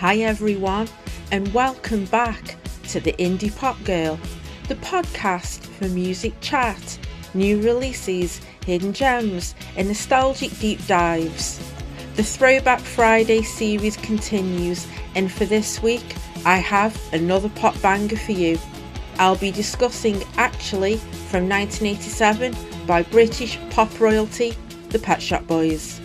Hi everyone, and welcome back to the Indie Pop Girl, the podcast for music chat, new releases, hidden gems, and nostalgic deep dives. The Throwback Friday series continues, and for this week, I have another pop banger for you. I'll be discussing Actually from 1987 by British pop royalty, the Pet Shop Boys.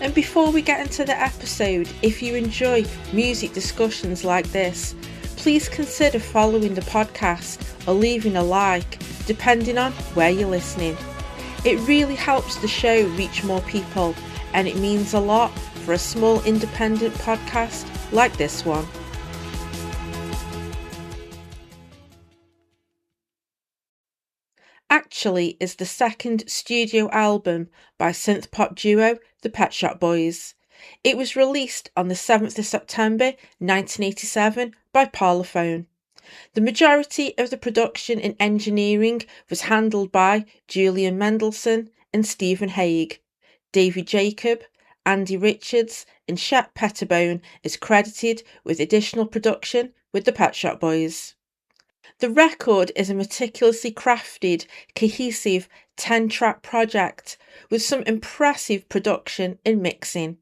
And before we get into the episode, if you enjoy music discussions like this, please consider following the podcast or leaving a like, depending on where you're listening. It really helps the show reach more people, and it means a lot for a small independent podcast like this one. Actually is the second studio album by synth pop duo the Pet Shop Boys. It was released on the 7th of September 1987 by Parlophone. The majority of the production and engineering was handled by Julian Mendelsohn and Stephen Hague. David Jacob, Andy Richards and Shep Pettibone is credited with additional production with the Pet Shop Boys. The record is a meticulously crafted, cohesive 10-track project with some impressive production and mixing.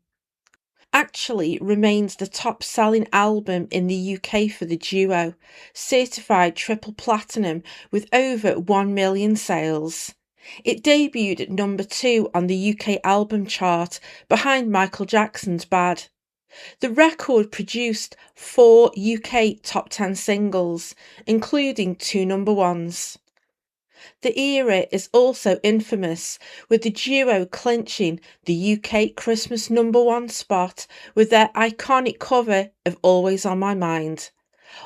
Actually remains the top-selling album in the UK for the duo, certified triple platinum with over 1 million sales. It debuted at number 2 on the UK album chart behind Michael Jackson's Bad. The record produced 4 UK top 10 singles, including 2 number ones. The era is also infamous, with the duo clinching the UK Christmas number 1 spot with their iconic cover of Always on My Mind.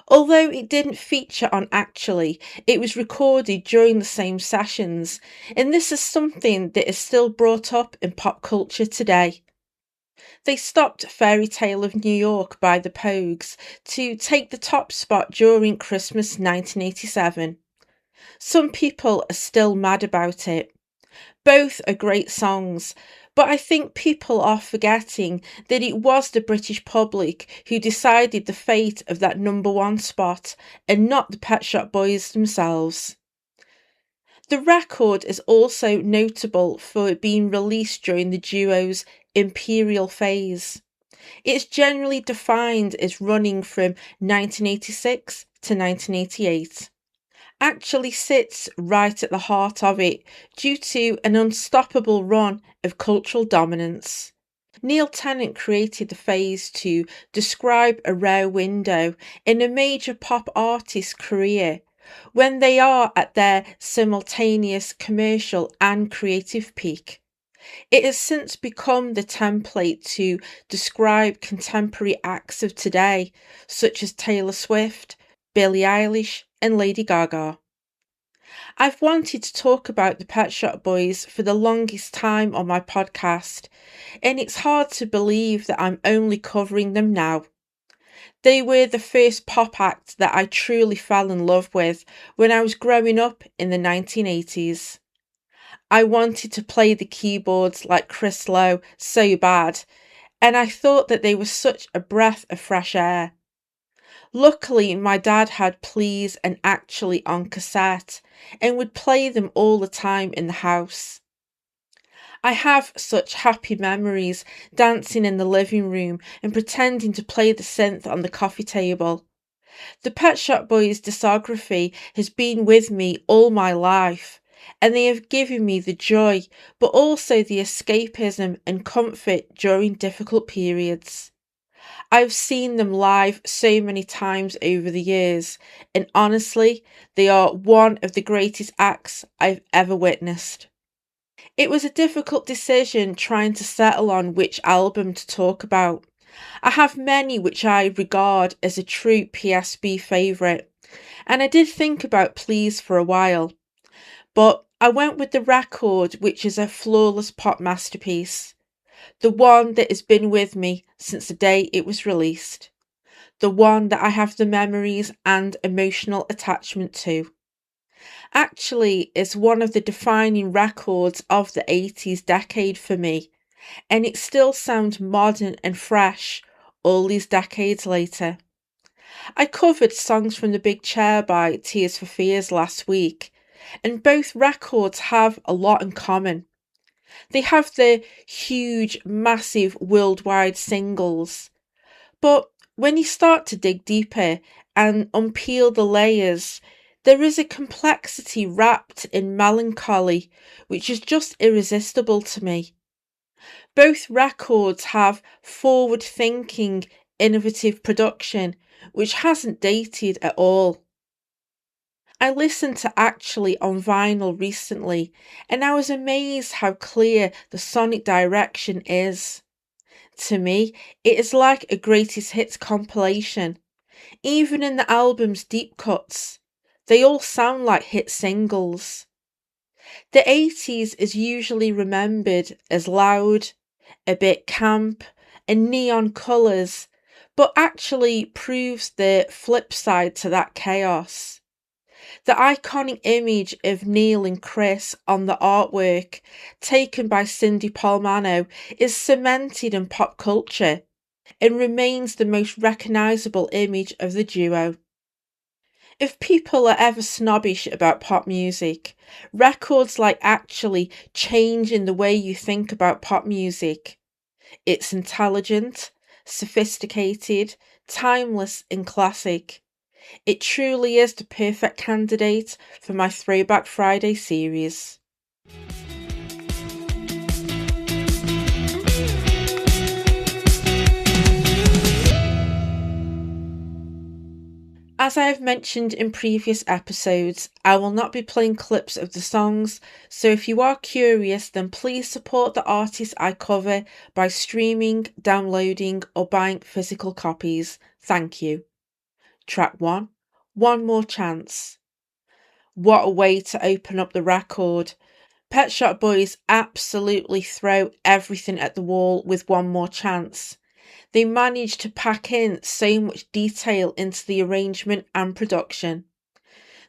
Although it didn't feature on Actually, it was recorded during the same sessions, and this is something that is still brought up in pop culture today. They stopped Fairy Tale of New York by the Pogues to take the top spot during Christmas 1987. Some people are still mad about it. Both are great songs, but I think people are forgetting that it was the British public who decided the fate of that number 1 spot and not the Pet Shop Boys themselves. The record is also notable for being released during the duo's imperial phase. It's generally defined as running from 1986 to 1988. Actually sits right at the heart of it due to an unstoppable run of cultural dominance. Neil Tennant created the phase to describe a rare window in a major pop artist's career when they are at their simultaneous commercial and creative peak. It has since become the template to describe contemporary acts of today, such as Taylor Swift, Billie Eilish, and Lady Gaga. I've wanted to talk about the Pet Shop Boys for the longest time on my podcast, and it's hard to believe that I'm only covering them now. They were the first pop act that I truly fell in love with when I was growing up in the 1980s. I wanted to play the keyboards like Chris Lowe so bad, and I thought that they were such a breath of fresh air. Luckily, my dad had Please and Actually on cassette and would play them all the time in the house. I have such happy memories dancing in the living room and pretending to play the synth on the coffee table. The Pet Shop Boys discography has been with me all my life, and they have given me the joy, but also the escapism and comfort during difficult periods. I've seen them live so many times over the years, and honestly, they are one of the greatest acts I've ever witnessed. It was a difficult decision trying to settle on which album to talk about. I have many which I regard as a true PSB favourite, and I did think about Please for a while, but I went with the record which is a flawless pop masterpiece, the one that has been with me since the day it was released, the one that I have the memories and emotional attachment to. Actually is one of the defining records of the 80s decade for me, and it still sounds modern and fresh, all these decades later. I covered Songs from the Big Chair by Tears for Fears last week, and both records have a lot in common. They have the huge, massive worldwide singles, but when you start to dig deeper and unpeel the layers, there is a complexity wrapped in melancholy which is just irresistible to me. Both records have forward thinking, innovative production which hasn't dated at all. I listened to Actually on vinyl recently and I was amazed how clear the sonic direction is. To me, it is like a greatest hits compilation. Even in the album's deep cuts, they all sound like hit singles. The 80s is usually remembered as loud, a bit camp, and neon colours, but actually proves the flip side to that chaos. The iconic image of Neil and Chris on the artwork, taken by Cindy Palmano, is cemented in pop culture and remains the most recognisable image of the duo. If people are ever snobbish about pop music, records like Actually change in the way you think about pop music. It's intelligent, sophisticated, timeless, and classic. It truly is the perfect candidate for my Throwback Friday series. As I have mentioned in previous episodes, I will not be playing clips of the songs, so if you are curious, then please support the artists I cover by streaming, downloading, or buying physical copies. Thank you. Track 1, One More Chance. What a way to open up the record. Pet Shop Boys absolutely throw everything at the wall with One More Chance. They managed to pack in so much detail into the arrangement and production.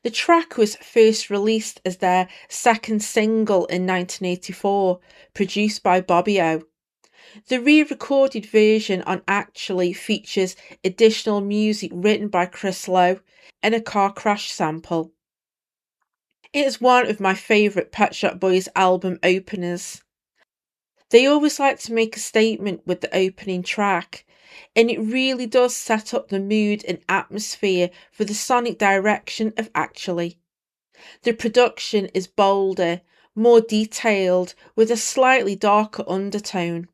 The track was first released as their second single in 1984, produced by Bobby O. The re-recorded version on Actually features additional music written by Chris Lowe and a car crash sample. It is one of my favourite Pet Shop Boys album openers. They always like to make a statement with the opening track, and it really does set up the mood and atmosphere for the sonic direction of Actually. The production is bolder, more detailed, with a slightly darker undertone.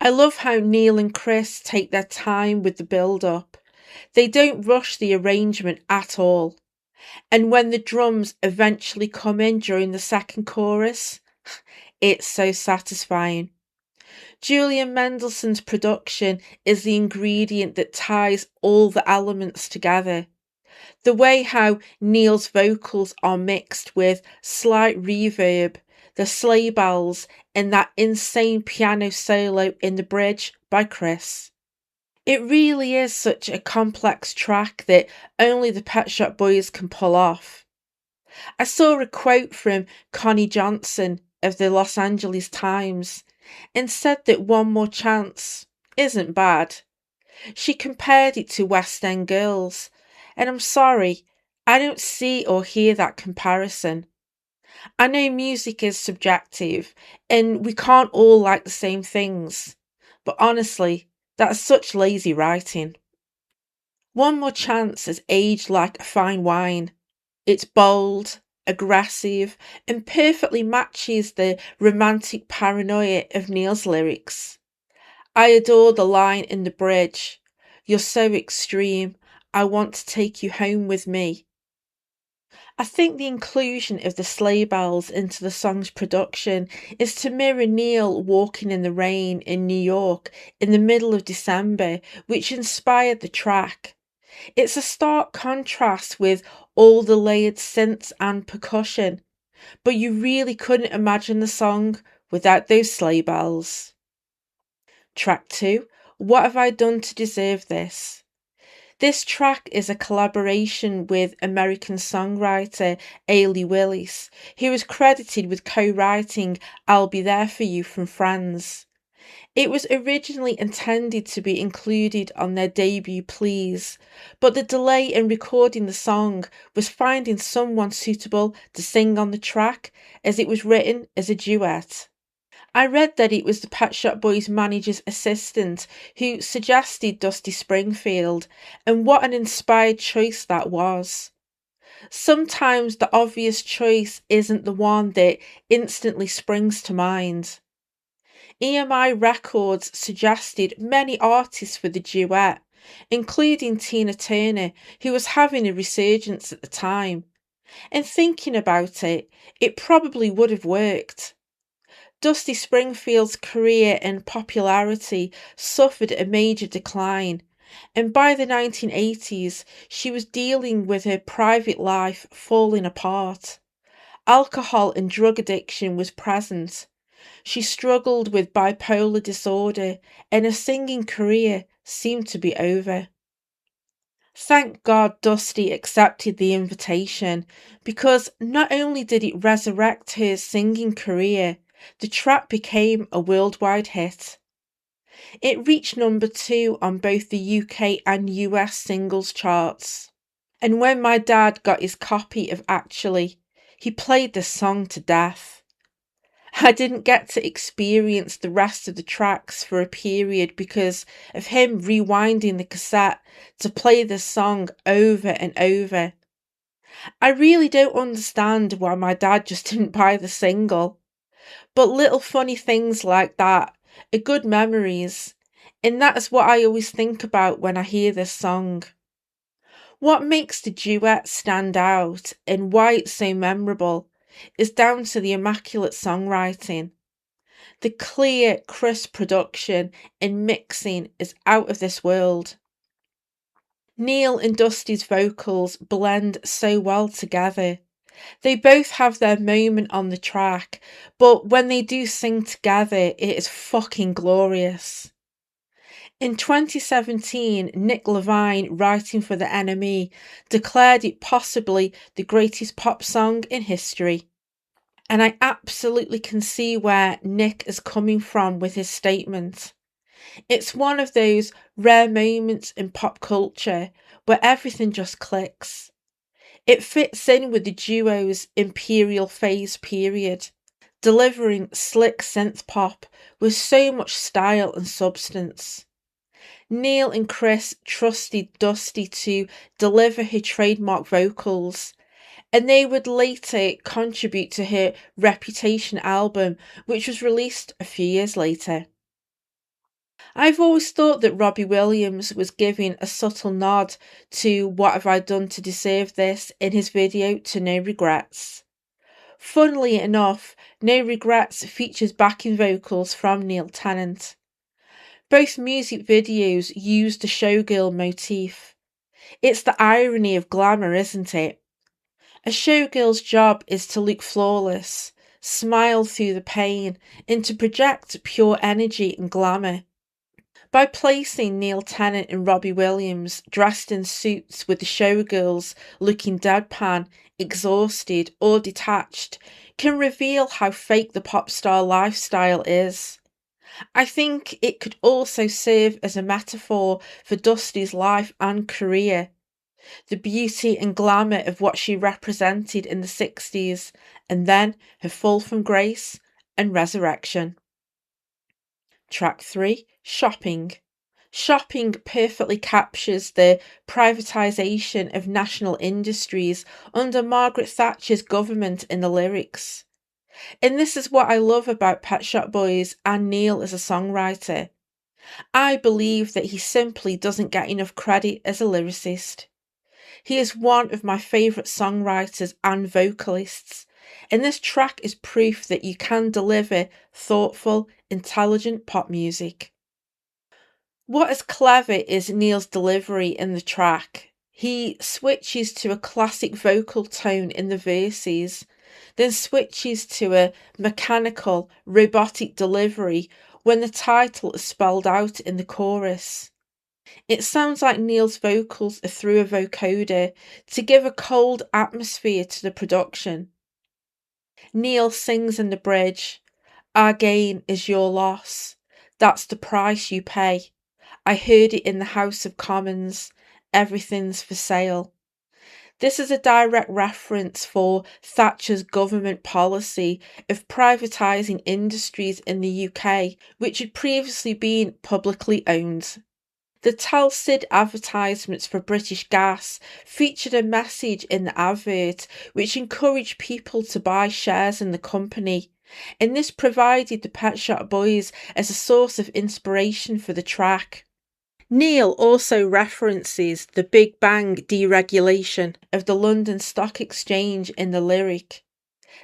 I love how Neil and Chris take their time with the build-up. They don't rush the arrangement at all. And when the drums eventually come in during the second chorus, it's so satisfying. Julian Mendelssohn's production is the ingredient that ties all the elements together. The way how Neil's vocals are mixed with slight reverb, the sleigh bells, and that insane piano solo in the bridge by Chris. It really is such a complex track that only the Pet Shop Boys can pull off. I saw a quote from Connie Johnson of the Los Angeles Times and said that One More Chance isn't bad. She compared it to West End Girls, and I'm sorry, I don't see or hear that comparison. I know music is subjective and we can't all like the same things, but honestly, that's such lazy writing. One More Chance has aged like a fine wine. It's bold, aggressive, and perfectly matches the romantic paranoia of Neil's lyrics. I adore the line in the bridge, "You're so extreme, I want to take you home with me." I think the inclusion of the sleigh bells into the song's production is to mirror Neil walking in the rain in New York in the middle of December, which inspired the track. It's a stark contrast with all the layered synths and percussion, but you really couldn't imagine the song without those sleigh bells. Track 2, What Have I Done to Deserve This? This track is a collaboration with American songwriter Ailey Willis, who is credited with co-writing I'll Be There For You from Friends. It was originally intended to be included on their debut Please, but the delay in recording the song was finding someone suitable to sing on the track as it was written as a duet. I read that it was the Pet Shop Boys manager's assistant who suggested Dusty Springfield, and what an inspired choice that was. Sometimes the obvious choice isn't the one that instantly springs to mind. EMI Records suggested many artists for the duet, including Tina Turner, who was having a resurgence at the time. And thinking about it, it probably would have worked. Dusty Springfield's career and popularity suffered a major decline, and by the 1980s, she was dealing with her private life falling apart. Alcohol and drug addiction was present. She struggled with bipolar disorder, and her singing career seemed to be over. Thank God Dusty accepted the invitation, because not only did it resurrect her singing career, the track became a worldwide hit. It reached number 2 on both the UK and US singles charts. And when my dad got his copy of Actually, he played the song to death. I didn't get to experience the rest of the tracks for a period because of him rewinding the cassette to play the song over and over. I really don't understand why my dad just didn't buy the single. But little funny things like that are good memories, and that is what I always think about when I hear this song. What makes the duet stand out and why it's so memorable is down to the immaculate songwriting. The clear, crisp production and mixing is out of this world. Neil and Dusty's vocals blend so well together. They both have their moment on the track, but when they do sing together, it is fucking glorious. In 2017, Nick Levine, writing for the NME, declared it possibly the greatest pop song in history. And I absolutely can see where Nick is coming from with his statement. It's one of those rare moments in pop culture where everything just clicks. It fits in with the duo's imperial phase period, delivering slick synth pop with so much style and substance. Neil and Chris trusted Dusty to deliver her trademark vocals, and they would later contribute to her Reputation album, which was released a few years later. I've always thought that Robbie Williams was giving a subtle nod to What Have I Done to Deserve This in his video to No Regrets. Funnily enough, No Regrets features backing vocals from Neil Tennant. Both music videos use the showgirl motif. It's the irony of glamour, isn't it? A showgirl's job is to look flawless, smile through the pain, and to project pure energy and glamour. By placing Neil Tennant and Robbie Williams dressed in suits with the showgirls looking deadpan, exhausted, or detached, can reveal how fake the pop star lifestyle is. I think it could also serve as a metaphor for Dusty's life and career, the beauty and glamour of what she represented in the 60s, and then her fall from grace and resurrection. Track 3, Shopping. Shopping perfectly captures the privatisation of national industries under Margaret Thatcher's government in the lyrics. And this is what I love about Pet Shop Boys and Neil as a songwriter. I believe that he simply doesn't get enough credit as a lyricist. He is one of my favourite songwriters and vocalists, and this track is proof that you can deliver thoughtful, intelligent pop music. What is clever is Neil's delivery in the track. He switches to a classic vocal tone in the verses, then switches to a mechanical, robotic delivery when the title is spelled out in the chorus. It sounds like Neil's vocals are through a vocoder to give a cold atmosphere to the production. Neil sings in the bridge, "Our gain is your loss," That's the price you pay. I heard it in the House of Commons. Everything's for sale. This is a direct reference for Thatcher's government policy of privatising industries in the UK, which had previously been publicly owned. The Telstra advertisements for British Gas featured a message in the advert which encouraged people to buy shares in the company, and this provided the Pet Shop Boys as a source of inspiration for the track. Neil also references the Big Bang deregulation of the London Stock Exchange in the lyric.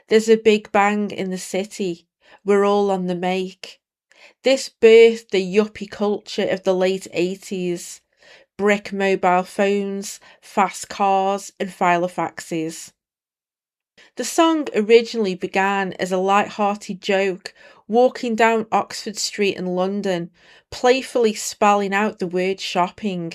There's a big bang in the city, we're all on the make. This birthed the yuppie culture of the late 80s, brick mobile phones, fast cars, and filofaxes. The song originally began as a light-hearted joke, walking down Oxford Street in London, playfully spelling out the word shopping.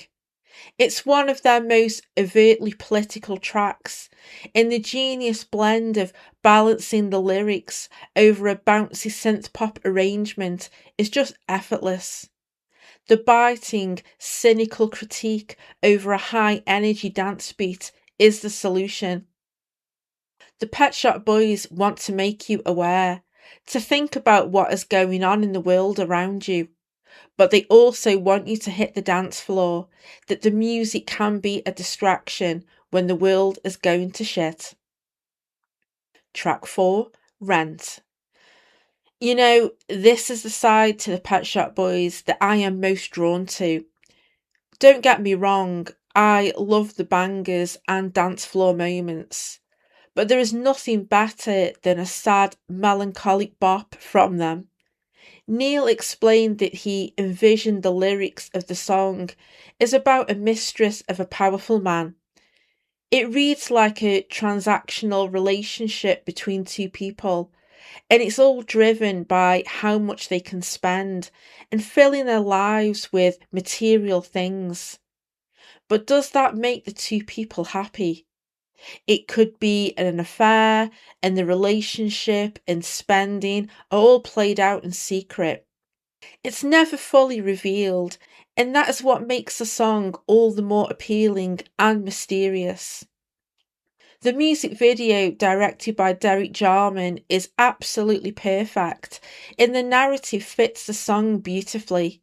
It's one of their most overtly political tracks, and the genius blend of balancing the lyrics over a bouncy synth-pop arrangement is just effortless. The biting, cynical critique over a high-energy dance beat is the solution. The Pet Shop Boys want to make you aware, to think about what is going on in the world around you, but they also want you to hit the dance floor, that the music can be a distraction when the world is going to shit. Track 4, Rent. You know, this is the side to the Pet Shop Boys that I am most drawn to. Don't get me wrong, I love the bangers and dance floor moments, but there is nothing better than a sad, melancholic bop from them. Neil explained that he envisioned the lyrics of the song as about a mistress of a powerful man. It reads like a transactional relationship between two people, and it's all driven by how much they can spend and filling their lives with material things. But does that make the two people happy? It could be an affair, and the relationship and spending are all played out in secret. It's never fully revealed, and that is what makes the song all the more appealing and mysterious. The music video, directed by Derek Jarman, is absolutely perfect, and the narrative fits the song beautifully.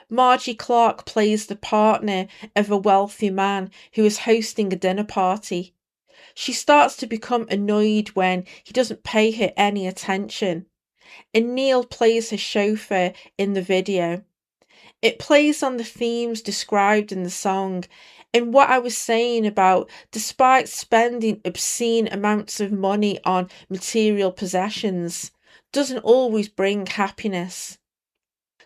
Margie Clark plays the partner of a wealthy man who is hosting a dinner party. She starts to become annoyed when he doesn't pay her any attention, and Neil plays her chauffeur in the video. It plays on the themes described in the song, and what I was saying about despite spending obscene amounts of money on material possessions, doesn't always bring happiness.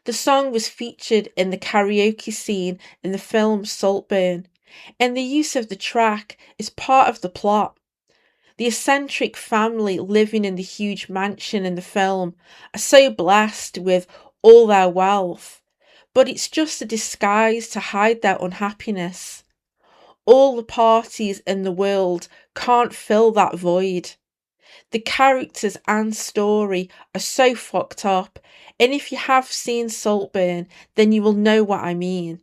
The song was featured in the karaoke scene in the film Saltburn, and the use of the track is part of the plot. The eccentric family living in the huge mansion in the film are so blessed with all their wealth, but it's just a disguise to hide their unhappiness. All the parties in the world can't fill that void. The characters and story are so fucked up, and if you have seen Saltburn, then you will know what I mean.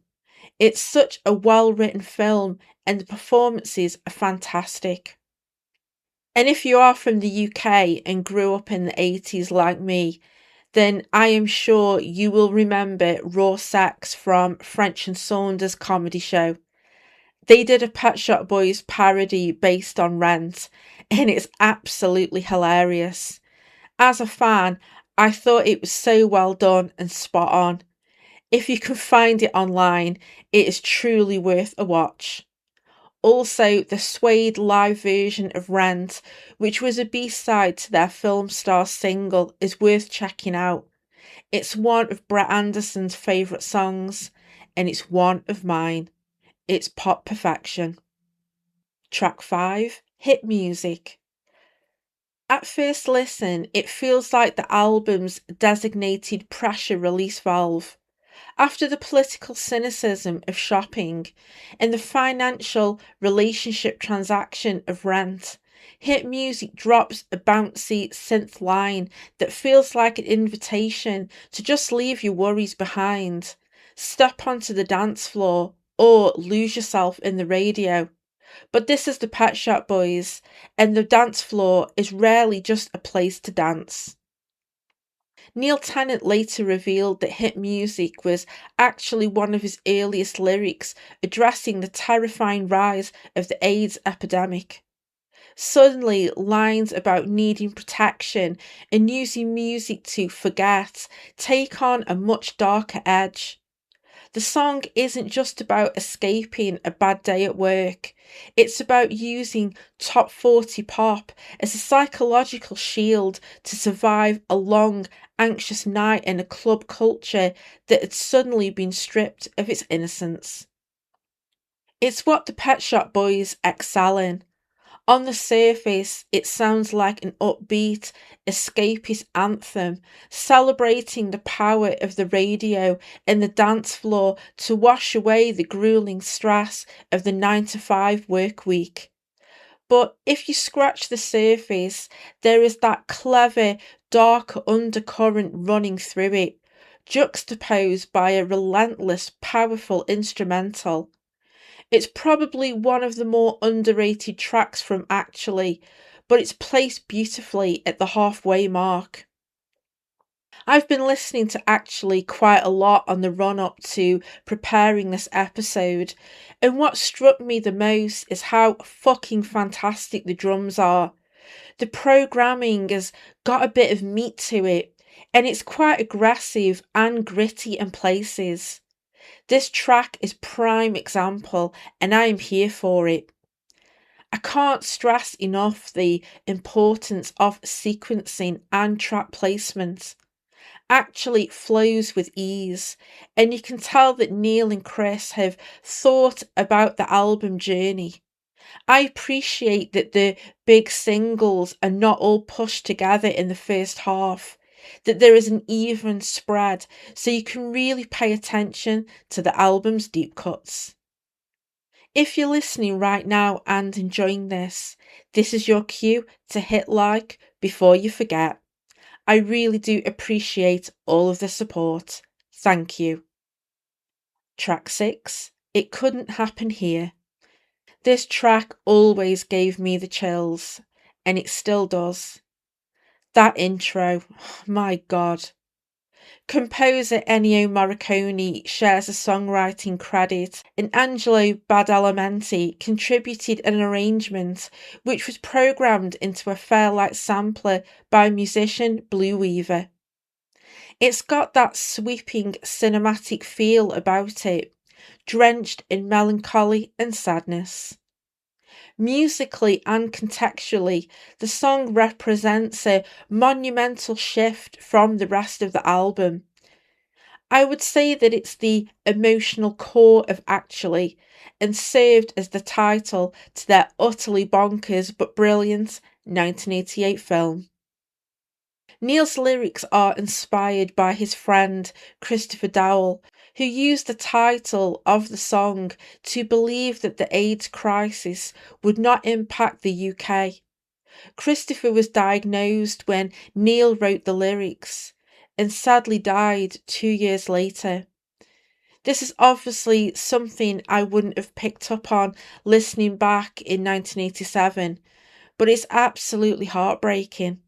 It's such a well-written film, and the performances are fantastic. And if you are from the UK and grew up in the 80s like me, then I am sure you will remember Raw Sex from French and Saunders comedy show. They did a Pet Shop Boys parody based on Rent, and it's absolutely hilarious. As a fan, I thought it was so well done and spot on. If you can find it online, it is truly worth a watch. Also, the Suede live version of Rent, which was a B-side to their Film Star single, is worth checking out. It's one of Brett Anderson's favourite songs, and it's one of mine. It's pop perfection. Track 5, Hit Music. At first listen, it feels like the album's designated pressure release valve. After the political cynicism of shopping and the financial relationship transaction of Rent, Hit music drops a bouncy synth line that feels like an invitation to just leave your worries behind, step onto the dance floor, or lose yourself in the radio. But this is the Pet Shop Boys, and the dance floor is rarely just a place to dance. Neil Tennant later revealed that hit music was actually one of his earliest lyrics addressing the terrifying rise of the AIDS epidemic. Suddenly, lines about needing protection and using music to forget take on a much darker edge. The song isn't just about escaping a bad day at work, it's about using top 40 pop as a psychological shield to survive a long, anxious night in a club culture that had suddenly been stripped of its innocence. It's what the Pet Shop Boys excel in. On the surface, it sounds like an upbeat, escapist anthem celebrating the power of the radio and the dance floor to wash away the grueling stress of the 9 to 5 work week. But if you scratch the surface, there is that clever, dark undercurrent running through it, juxtaposed by a relentless, powerful instrumental. It's probably one of the more underrated tracks from Actually, but it's placed beautifully at the halfway mark. I've been listening to Actually quite a lot on the run up to preparing this episode, and what struck me the most is how fucking fantastic the drums are. The programming has got a bit of meat to it, and it's quite aggressive and gritty in places. This track is prime example and I am here for it. I can't stress enough the importance of sequencing and track placement. Actually flows with ease, and you can tell that Neil and Chris have thought about the album journey. I appreciate that the big singles are not all pushed together in the first half, that there is an even spread so you can really pay attention to the album's deep cuts. If you're listening right now and enjoying this is your cue to hit like before you forget. I really do appreciate all of the support. Thank you. Track 6, It Couldn't Happen Here. This track always gave me the chills, and it still does. That intro, my god. Composer Ennio Morricone shares a songwriting credit, and Angelo Badalamenti contributed an arrangement which was programmed into a Fairlight sampler by musician Blue Weaver. It's got that sweeping cinematic feel about it, drenched in melancholy and sadness. Musically and contextually, the song represents a monumental shift from the rest of the album. I would say that it's the emotional core of Actually, and served as the title to their utterly bonkers but brilliant 1988 film. Neil's lyrics are inspired by his friend Christopher Dowell, who used the title of the song to believe that the AIDS crisis would not impact the UK. Christopher was diagnosed when Neil wrote the lyrics and sadly died 2 years later. This is obviously something I wouldn't have picked up on listening back in 1987, but it's absolutely heartbreaking.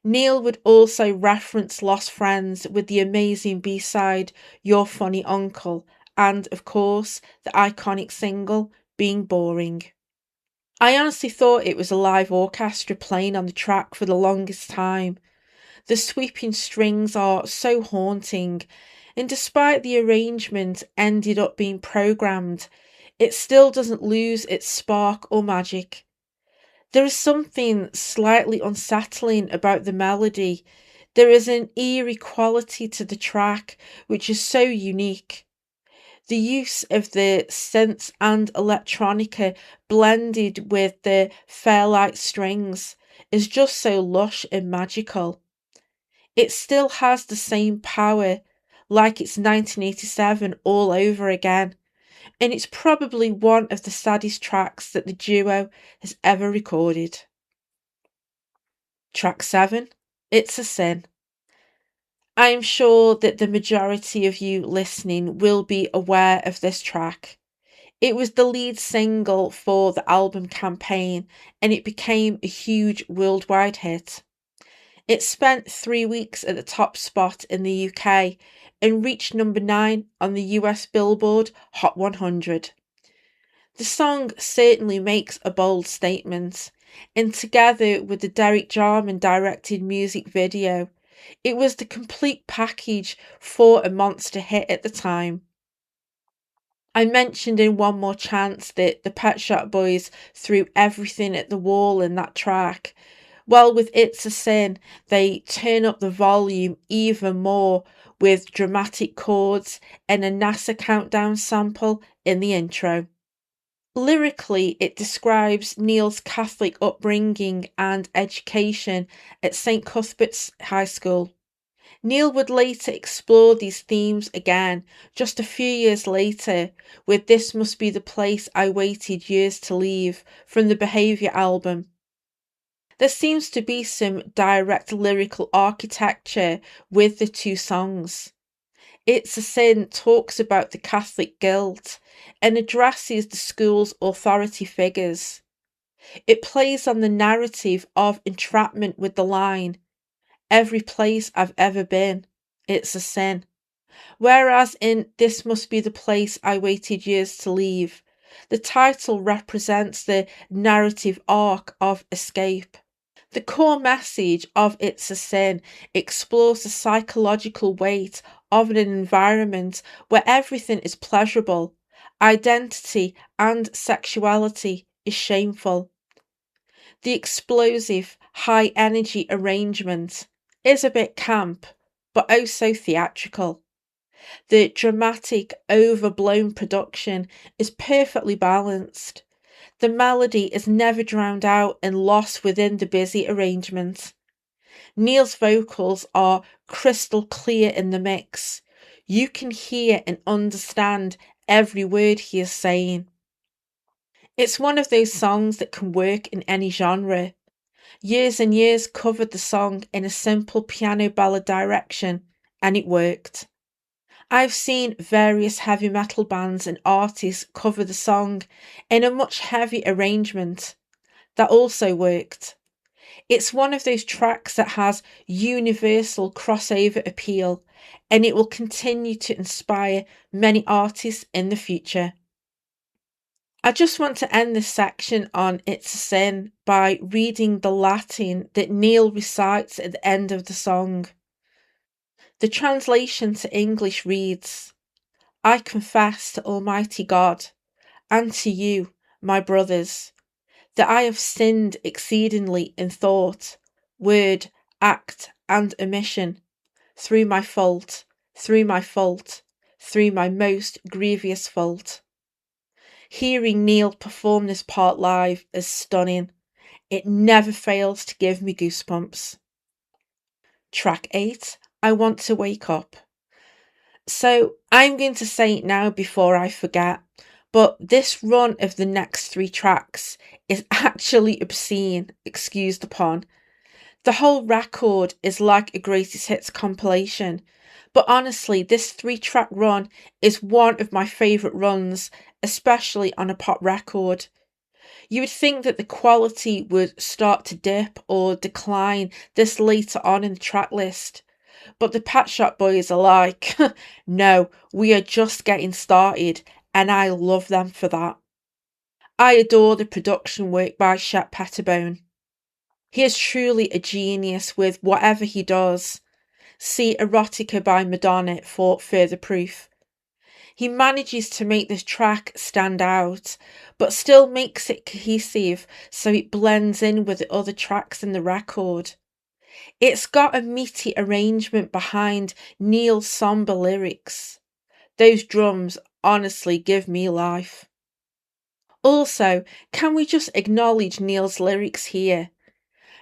Neil would also reference Lost Friends with the amazing B-side Your Funny Uncle and, of course, the iconic single Being Boring. I honestly thought it was a live orchestra playing on the track for the longest time. The sweeping strings are so haunting, and despite the arrangement ended up being programmed, it still doesn't lose its spark or magic. There is something slightly unsettling about the melody. There is an eerie quality to the track which is so unique. The use of the synths and electronica blended with the Fairlight strings is just so lush and magical. It still has the same power, like it's 1987 all over again, and it's probably one of the saddest tracks that the duo has ever recorded. Track 7, It's a Sin. I am sure that the majority of you listening will be aware of this track. It was the lead single for the album campaign and it became a huge worldwide hit. It spent 3 weeks at the top spot in the UK and reached number 9 on the US Billboard Hot 100. The song certainly makes a bold statement, and together with the Derek Jarman directed music video, it was the complete package for a monster hit at the time. I mentioned in One More Chance that the Pet Shop Boys threw everything at the wall in that track. Well, with It's a Sin, they turn up the volume even more with dramatic chords and a NASA countdown sample in the intro. Lyrically, it describes Neil's Catholic upbringing and education at St. Cuthbert's High School. Neil would later explore these themes again just a few years later with This Must Be the Place I Waited Years to Leave from the Behaviour album. There seems to be some direct lyrical architecture with the two songs. It's a Sin talks about the Catholic guilt and addresses the school's authority figures. It plays on the narrative of entrapment with the line, every place I've ever been, it's a sin. Whereas in This Must Be the Place I Waited Years to Leave, the title represents the narrative arc of escape. The core message of It's a Sin explores the psychological weight of an environment where everything is pleasurable, identity and sexuality is shameful. The explosive, high energy arrangement is a bit camp, but also theatrical. The dramatic, overblown production is perfectly balanced. The melody is never drowned out and lost within the busy arrangement. Neil's vocals are crystal clear in the mix. You can hear and understand every word he is saying. It's one of those songs that can work in any genre. Years and Years covered the song in a simple piano ballad direction, and it worked. I've seen various heavy metal bands and artists cover the song in a much heavy arrangement. That also worked. It's one of those tracks that has universal crossover appeal, and it will continue to inspire many artists in the future. I just want to end this section on It's a Sin by reading the Latin that Neil recites at the end of the song. The translation to English reads, I confess to Almighty God and to you, my brothers, that I have sinned exceedingly in thought, word, act, and omission, through my fault, through my fault, through my most grievous fault. Hearing Neil perform this part live is stunning. It never fails to give me goosebumps. Track 8, I Want to Wake Up. So I'm going to say it now before I forget, but this run of the next 3 tracks is actually obscene, excuse the pun. The whole record is like a greatest hits compilation, but honestly, this 3-track run is one of my favourite runs, especially on a pop record. You would think that the quality would start to dip or decline this later on in the track list. But the Pet Shop Boys are like, no, we are just getting started, and I love them for that. I adore the production work by Shep Pettibone. He is truly a genius with whatever he does. See Erotica by Madonna for further proof. He manages to make this track stand out, but still makes it cohesive so it blends in with the other tracks in the record. It's got a meaty arrangement behind Neil's somber lyrics. Those drums honestly give me life. Also, can we just acknowledge Neil's lyrics here?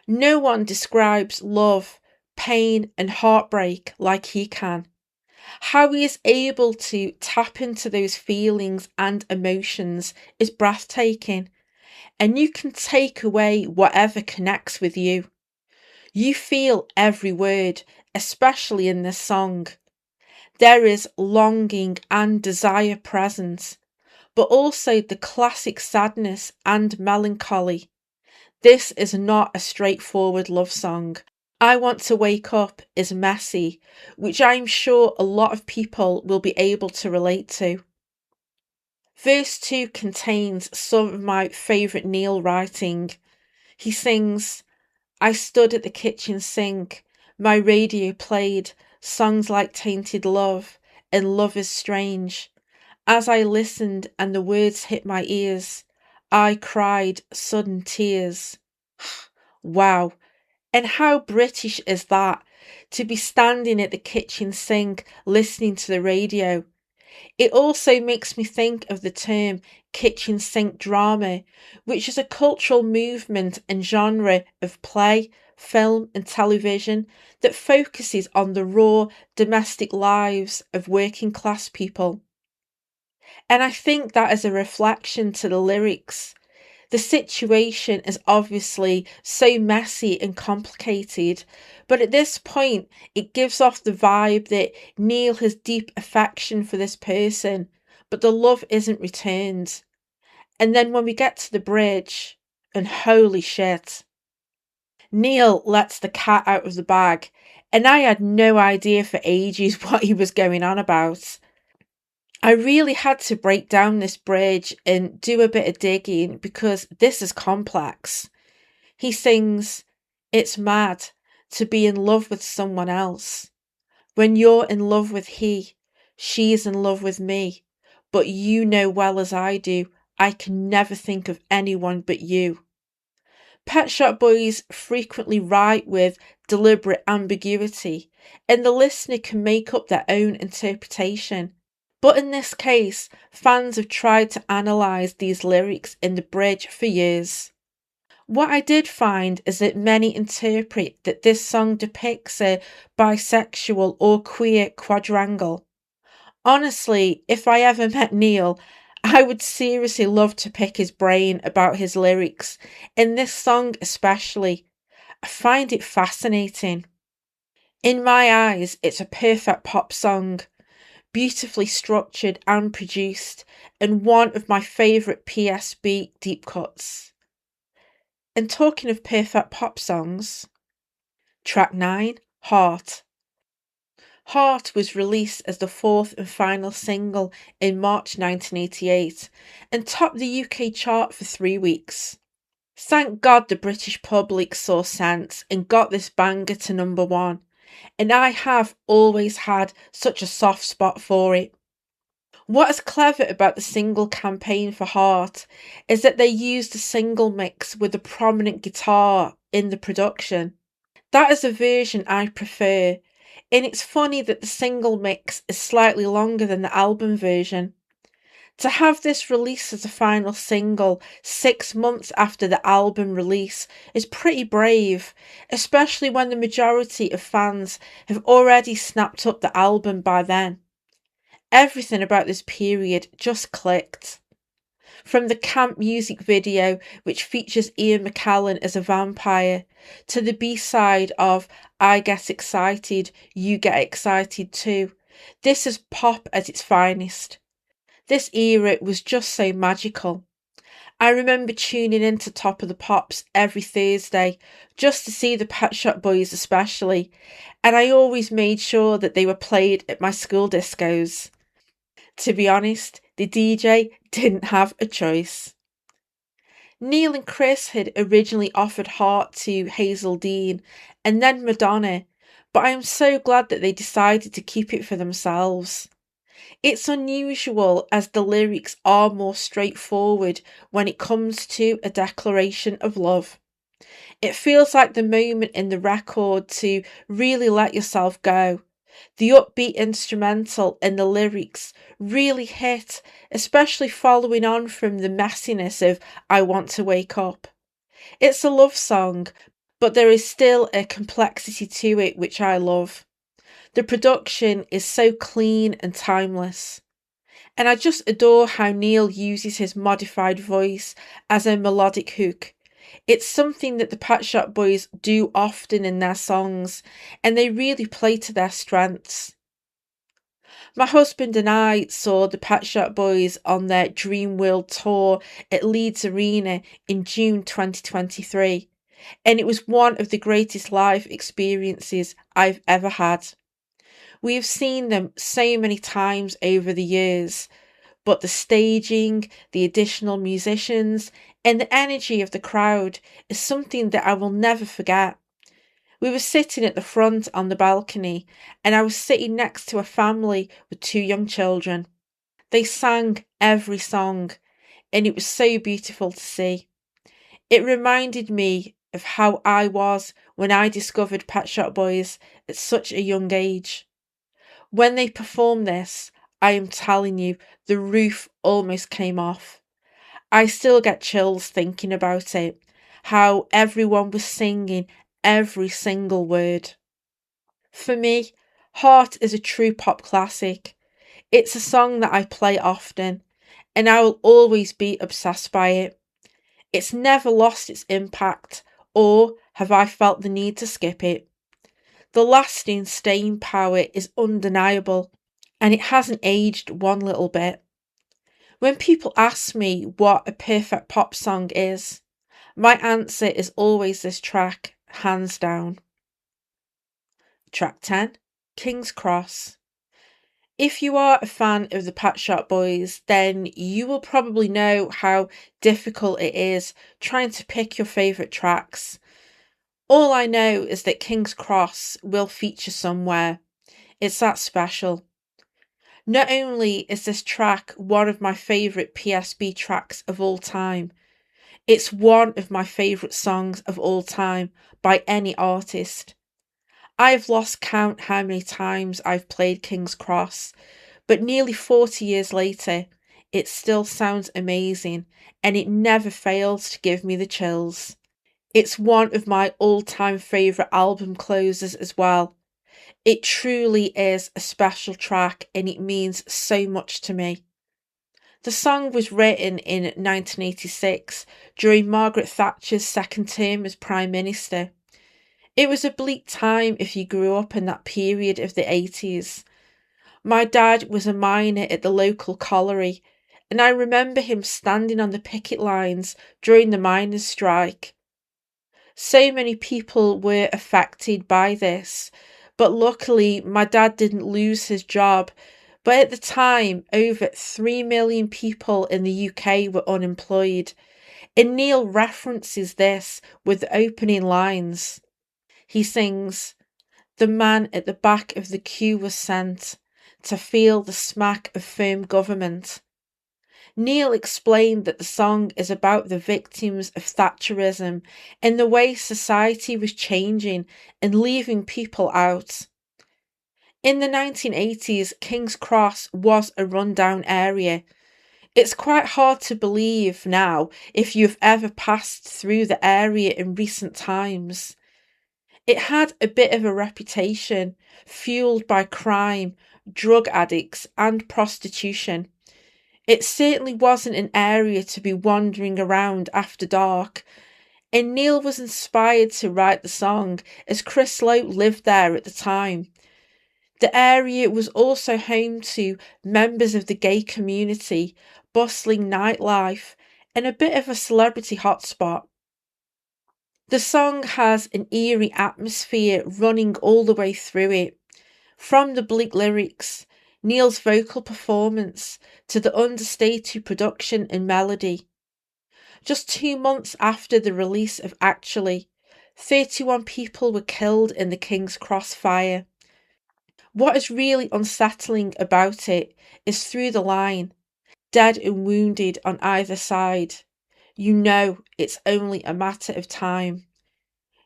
No one describes love, pain, and heartbreak like he can. How he is able to tap into those feelings and emotions is breathtaking, and you can take away whatever connects with you. You feel every word, especially in this song. There is longing and desire present, but also the classic sadness and melancholy. This is not a straightforward love song. I Want to Wake Up is messy, which I'm sure a lot of people will be able to relate to. Verse 2 contains some of my favourite Neil writing. He sings, I stood at the kitchen sink, my radio played songs like Tainted Love and Love is Strange. As I listened and the words hit my ears, I cried sudden tears. Wow, and how British is that? To be standing at the kitchen sink listening to the radio. It also makes me think of the term kitchen sink drama, which is a cultural movement and genre of play, film, and television that focuses on the raw domestic lives of working class people. And I think that is a reflection to the lyrics. The situation is obviously so messy and complicated, but at this point, it gives off the vibe that Neil has deep affection for this person, but the love isn't returned. And then when we get to the bridge, and holy shit, Neil lets the cat out of the bag, and I had no idea for ages what he was going on about. I really had to break down this bridge and do a bit of digging because this is complex. He sings, It's mad to be in love with someone else. When you're in love with he, she's in love with me. But you know well as I do, I can never think of anyone but you. Pet Shop Boys frequently write with deliberate ambiguity, and the listener can make up their own interpretation. But in this case, fans have tried to analyse these lyrics in the bridge for years. What I did find is that many interpret that this song depicts a bisexual or queer quadrangle. Honestly, if I ever met Neil, I would seriously love to pick his brain about his lyrics, in this song especially. I find it fascinating. In my eyes, it's a perfect pop song, beautifully structured and produced, and one of my favourite PSB deep cuts. And talking of perfect pop songs, track 9, Heart. Heart was released as the fourth and final single in March 1988 and topped the UK chart for 3 weeks. Thank God the British public saw sense and got this banger to number 1, and I have always had such a soft spot for it. What is clever about the single campaign for Heart is that they used a single mix with a prominent guitar in the production. That is a version I prefer, and it's funny that the single mix is slightly longer than the album version. To have this released as a final single 6 months after the album release is pretty brave, especially when the majority of fans have already snapped up the album by then. Everything about this period just clicked. From the camp music video, which features Ian McKellen as a vampire, to the B-side of I Get Excited, You Get Excited Too. This is pop at its finest. This era was just so magical. I remember tuning into Top of the Pops every Thursday just to see the Pet Shop Boys especially, and I always made sure that they were played at my school discos. To be honest, the DJ didn't have a choice. Neil and Chris had originally offered Heart to Hazel Dean and then Madonna, but I am so glad that they decided to keep it for themselves. It's unusual as the lyrics are more straightforward when it comes to a declaration of love. It feels like the moment in the record to really let yourself go. The upbeat instrumental and the lyrics really hit, especially following on from the messiness of I Want to Wake Up. It's a love song, but there is still a complexity to it which I love. The production is so clean and timeless. And I just adore how Neil uses his modified voice as a melodic hook. It's something that the Pet Shop Boys do often in their songs, and they really play to their strengths. My husband and I saw the Pet Shop Boys on their Dream World tour at Leeds Arena in June 2023, and it was one of the greatest live experiences I've ever had. We have seen them so many times over the years, but the staging, the additional musicians, and the energy of the crowd is something that I will never forget. We were sitting at the front on the balcony, and I was sitting next to a family with two young children. They sang every song, and it was so beautiful to see. It reminded me of how I was when I discovered Pet Shop Boys at such a young age. When they performed this, I am telling you, the roof almost came off. I still get chills thinking about it, how everyone was singing every single word. For me, Heart is a true pop classic. It's a song that I play often, and I will always be obsessed by it. It's never lost its impact, or have I felt the need to skip it. The lasting staying power is undeniable, and it hasn't aged one little bit. When people ask me what a perfect pop song is, my answer is always this track, hands down. Track 10, King's Cross. If you are a fan of the Pet Shop Boys, then you will probably know how difficult it is trying to pick your favourite tracks. All I know is that King's Cross will feature somewhere. It's that special. Not only is this track one of my favourite PSB tracks of all time, it's one of my favourite songs of all time by any artist. I've lost count how many times I've played King's Cross, but nearly 40 years later, it still sounds amazing and it never fails to give me the chills. It's one of my all-time favourite album closers as well. It truly is a special track and it means so much to me. The song was written in 1986 during Margaret Thatcher's second term as Prime Minister. It was a bleak time if you grew up in that period of the 80s. My dad was a miner at the local colliery, and I remember him standing on the picket lines during the miners' strike. So many people were affected by this, but luckily my dad didn't lose his job. But at the time, over 3 million people in the UK were unemployed, and Neil references this with the opening lines. He sings, "The man at the back of the queue was sent to feel the smack of firm government." Neil explained that the song is about the victims of Thatcherism and the way society was changing and leaving people out. In the 1980s, King's Cross was a rundown area. It's quite hard to believe now if you've ever passed through the area in recent times. It had a bit of a reputation, fueled by crime, drug addicts, and prostitution. It certainly wasn't an area to be wandering around after dark, and Neil was inspired to write the song as Chris Lowe lived there at the time. The area was also home to members of the gay community, bustling nightlife, and a bit of a celebrity hotspot. The song has an eerie atmosphere running all the way through it, from the bleak lyrics, Neil's vocal performance, to the understated production and melody. Just 2 months after the release of Actually, 31 people were killed in the King's Cross fire. What is really unsettling about it is through the line, dead and wounded on either side. You know it's only a matter of time.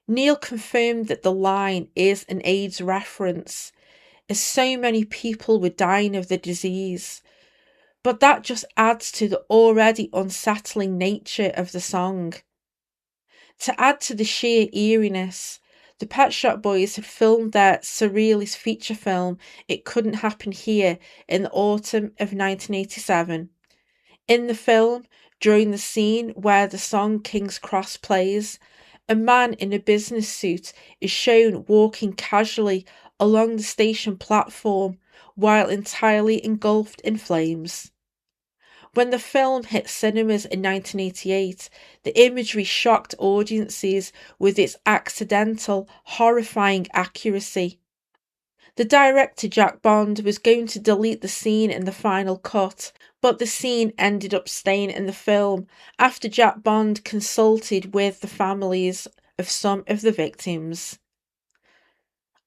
Neil confirmed that the line is an AIDS reference, as so many people were dying of the disease. But that just adds to the already unsettling nature of the song. To add to the sheer eeriness, the Pet Shop Boys had filmed their surrealist feature film It Couldn't Happen Here in the autumn of 1987. In the film, During the scene where the song King's Cross plays, a man in a business suit is shown walking casually along the station platform while entirely engulfed in flames. When the film hit cinemas in 1988, the imagery shocked audiences with its accidental, horrifying accuracy. The director Jack Bond was going to delete the scene in the final cut, but the scene ended up staying in the film after Jack Bond consulted with the families of some of the victims.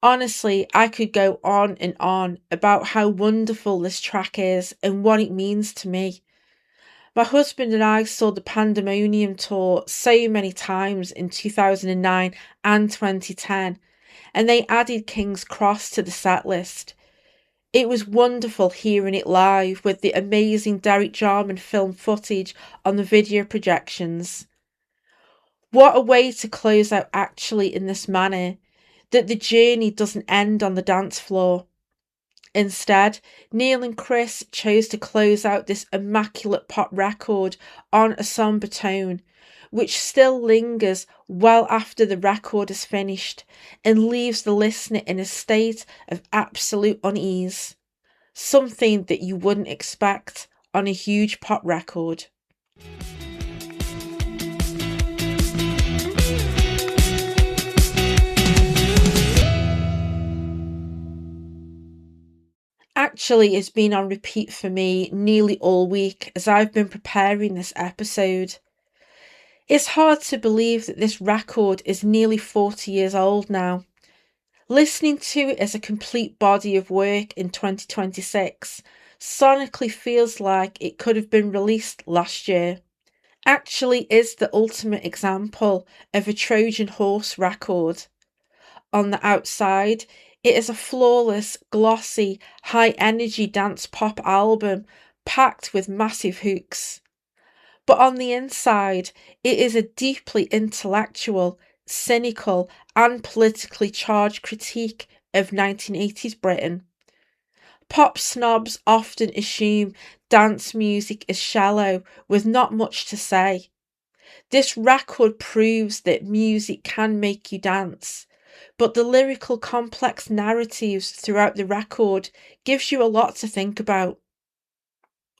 Honestly, I could go on and on about how wonderful this track is and what it means to me. My husband and I saw the Pandemonium tour so many times in 2009 and 2010, and they added King's Cross to the set list. It was wonderful hearing it live with the amazing Derek Jarman film footage on the video projections. What a way to close out actually in this manner, that the journey doesn't end on the dance floor. Instead, Neil and Chris chose to close out this immaculate pop record on a somber tone, which still lingers well after the record is finished and leaves the listener in a state of absolute unease, something that you wouldn't expect on a huge pop record. Actually, it's been on repeat for me nearly all week as I've been preparing this episode. It's hard to believe that this record is nearly 40 years old now. Listening to it as a complete body of work in 2026 sonically feels like it could have been released last year. Actually is the ultimate example of a Trojan horse record. On the outside, it is a flawless, glossy, high-energy dance pop album packed with massive hooks. But on the inside, it is a deeply intellectual, cynical, and politically charged critique of 1980s Britain. Pop snobs often assume dance music is shallow with not much to say. This record proves that music can make you dance, but the lyrical complex narratives throughout the record gives you a lot to think about.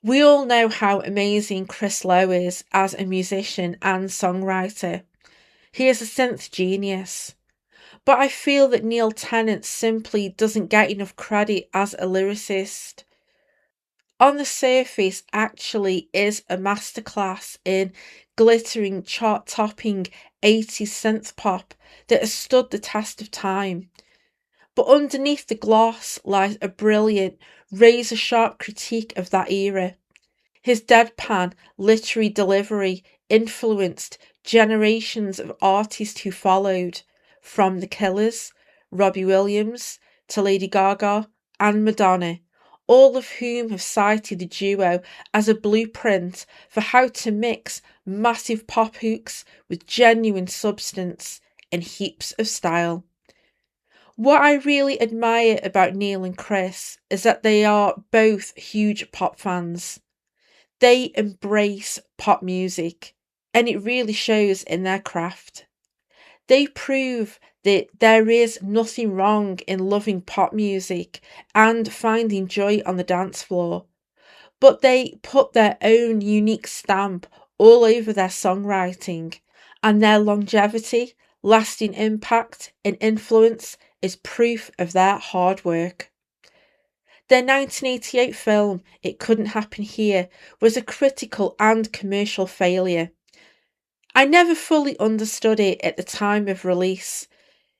We all know how amazing Chris Lowe is as a musician and songwriter. He is a synth genius. But I feel that Neil Tennant simply doesn't get enough credit as a lyricist. On the surface, actually is a masterclass in glittering, chart-topping 80s synth pop that has stood the test of time. But underneath the gloss lies a brilliant, razor-sharp critique of that era. His deadpan, literary delivery influenced generations of artists who followed, from The Killers, Robbie Williams, to Lady Gaga and Madonna, all of whom have cited the duo as a blueprint for how to mix massive pop hooks with genuine substance and heaps of style. What I really admire about Neil and Chris is that they are both huge pop fans. They embrace pop music, and it really shows in their craft. They prove that there is nothing wrong in loving pop music and finding joy on the dance floor, but they put their own unique stamp all over their songwriting, and their longevity, lasting impact, and influence is proof of their hard work. Their 1988 film, It Couldn't Happen Here, was a critical and commercial failure. I never fully understood it at the time of release.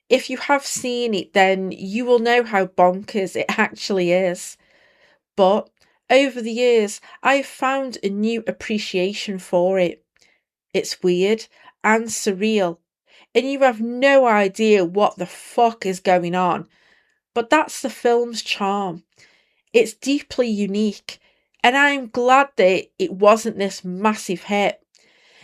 If you have seen it, then you will know how bonkers it actually is. But over the years, I have found a new appreciation for it. It's weird and surreal, and you have no idea what the fuck is going on. But that's the film's charm. It's deeply unique, and I'm glad that it wasn't this massive hit.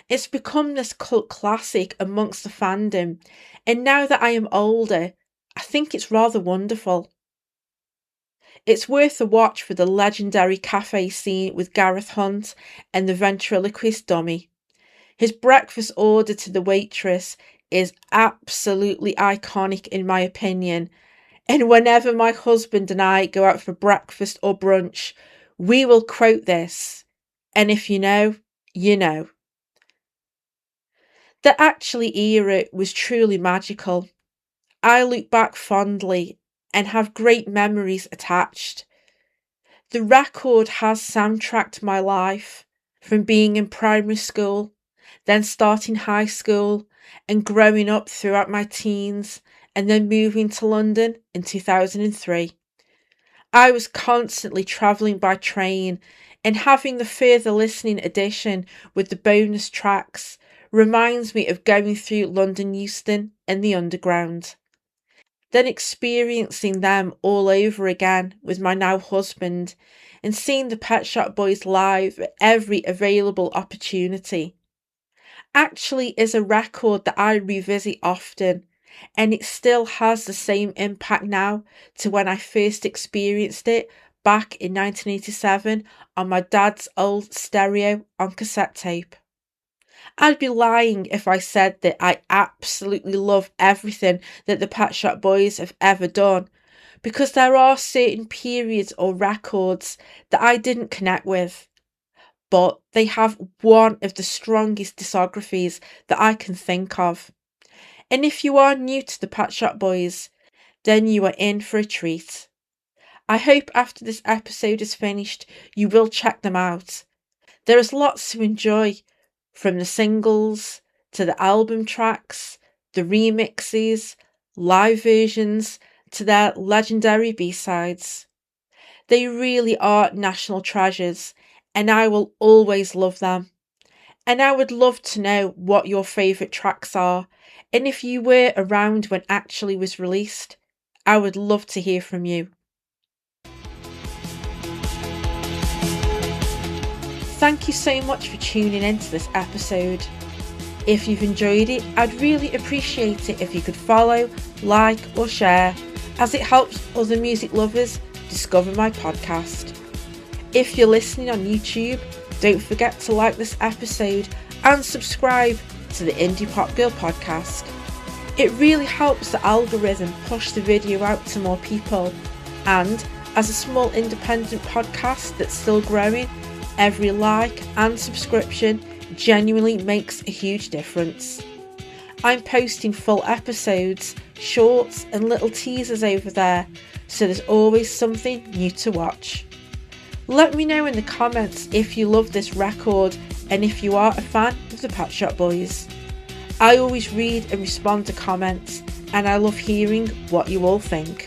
It's become this cult classic amongst the fandom, and now that I am older, I think it's rather wonderful. It's worth a watch for the legendary cafe scene with Gareth Hunt and the ventriloquist dummy. His breakfast order to the waitress is absolutely iconic in my opinion, and whenever my husband and I go out for breakfast or brunch, we will quote this. And if you know, you know. The actually era was truly magical. I look back fondly and have great memories attached. The record has soundtracked my life from being in primary school, then starting high school, and growing up throughout my teens, and then moving to London in 2003. I was constantly travelling by train, and having the further listening edition with the bonus tracks reminds me of going through London Euston and the Underground. Then experiencing them all over again with my now husband and seeing the Pet Shop Boys live at every available opportunity actually is a record that I revisit often, and it still has the same impact now to when I first experienced it back in 1987 on my dad's old stereo on cassette tape. I'd be lying if I said that I absolutely love everything that the Pet Shop Boys have ever done, because there are certain periods or records that I didn't connect with, but they have one of the strongest discographies that I can think of. And if you are new to the Pet Shop Boys, then you are in for a treat. I hope after this episode is finished, you will check them out. There is lots to enjoy, from the singles to the album tracks, the remixes, live versions, to their legendary B-sides. They really are national treasures, and I will always love them. And I would love to know what your favourite tracks are, and if you were around when Actually was released, I would love to hear from you. Thank you so much for tuning into this episode. If you've enjoyed it, I'd really appreciate it if you could follow, like or share, as it helps other music lovers discover my podcast. If you're listening on YouTube, don't forget to like this episode and subscribe to the Indie Pop Girl podcast. It really helps the algorithm push the video out to more people, and as a small independent podcast that's still growing, every like and subscription genuinely makes a huge difference. I'm posting full episodes, shorts and little teasers over there, so there's always something new to watch. Let me know in the comments if you love this record and if you are a fan of the Pet Shop Boys. I always read and respond to comments, and I love hearing what you all think.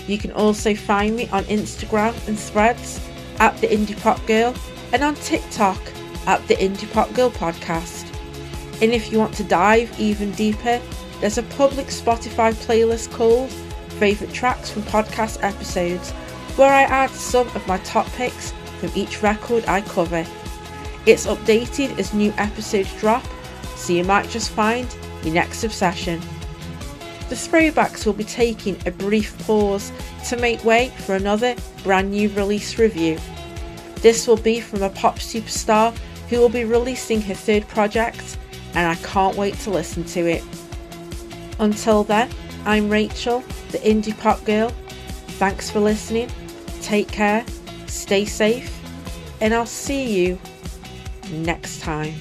You can also find me on Instagram and Threads at the Indie Pop Girl, and on TikTok at the Indie Pop Girl podcast. And if you want to dive even deeper, there's a public Spotify playlist called Favourite Tracks from Podcast Episodes, where I add some of my top picks from each record I cover. It's updated as new episodes drop, so you might just find your next obsession. The Throwbacks will be taking a brief pause to make way for another brand new release review. This will be from a pop superstar who will be releasing her third project, and I can't wait to listen to it. Until then, I'm Rachel, the Indie Pop Girl. Thanks for listening, take care, stay safe, and I'll see you next time.